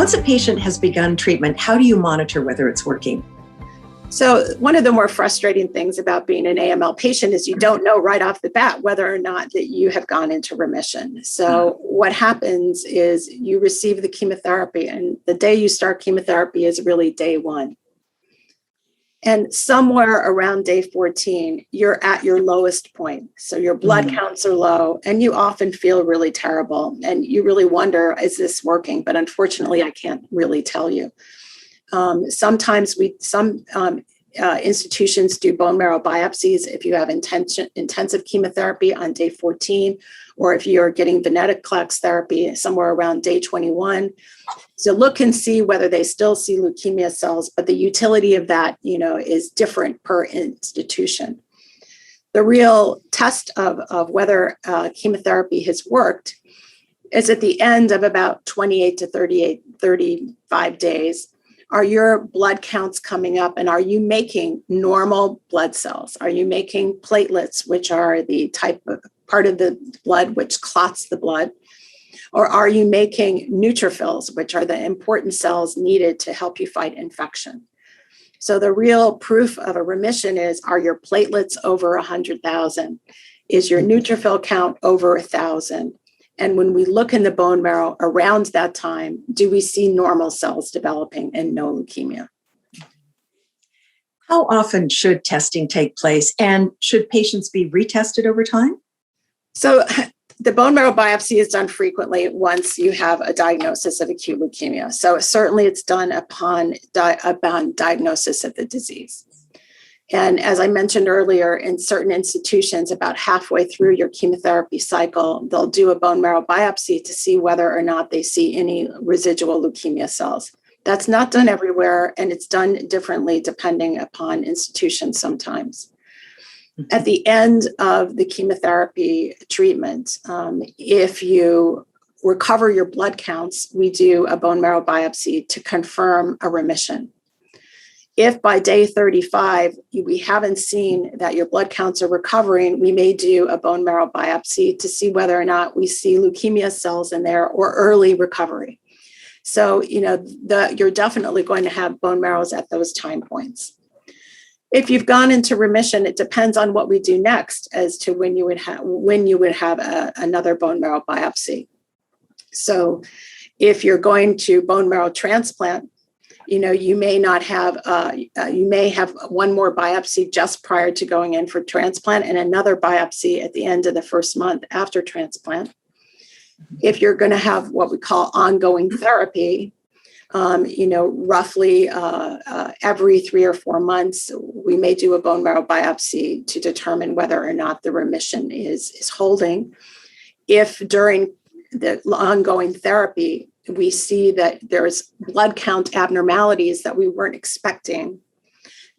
Once a patient has begun treatment, how do you monitor whether it's working? So one of the more frustrating things about being an AML patient is you don't know right off the bat whether or not that you have gone into remission. So what happens is you receive the chemotherapy, and the day you start chemotherapy is really day one. And somewhere around day 14, you're at your lowest point. So your blood counts are low, and you often feel really terrible. And you really wonder, is this working? But unfortunately, I can't really tell you. Sometimes some institutions do bone marrow biopsies if you have intensive chemotherapy on day 14, or if you're getting venetoclax therapy somewhere around day 21. So look and see whether they still see leukemia cells, but the utility of that, is different per institution. The real test of whether chemotherapy has worked is at the end of about 28 to 35 days. Are your blood counts coming up, and are you making normal blood cells? Are you making platelets, which are the type of part of the blood which clots the blood? Or are you making neutrophils, which are the important cells needed to help you fight infection? So the real proof of a remission is, are your platelets over 100,000? Is your neutrophil count over 1,000? And when we look in the bone marrow around that time, do we see normal cells developing and no leukemia? How often should testing take place, and should patients be retested over time? So the bone marrow biopsy is done frequently once you have a diagnosis of acute leukemia. So certainly it's done upon diagnosis of the disease. And as I mentioned earlier, in certain institutions, about halfway through your chemotherapy cycle, they'll do a bone marrow biopsy to see whether or not they see any residual leukemia cells. That's not done everywhere, and it's done differently depending upon institutions sometimes. At the end of the chemotherapy treatment, if you recover your blood counts, we do a bone marrow biopsy to confirm a remission. If by day 35, we haven't seen that your blood counts are recovering, we may do a bone marrow biopsy to see whether or not we see leukemia cells in there or early recovery. So, you're definitely going to have bone marrows at those time points. If you've gone into remission, it depends on what we do next as to when you would have another bone marrow biopsy. So if you're going to bone marrow transplant, you may not have, you may have one more biopsy just prior to going in for transplant and another biopsy at the end of the first month after transplant. If you're going to have what we call ongoing therapy, roughly every 3 or 4 months, we may do a bone marrow biopsy to determine whether or not the remission is holding. If during the ongoing therapy, we see that there's blood count abnormalities that we weren't expecting,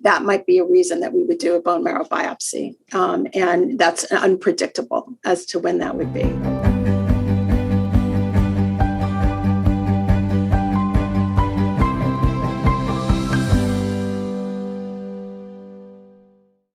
that might be a reason that we would do a bone marrow biopsy. And that's unpredictable as to when that would be.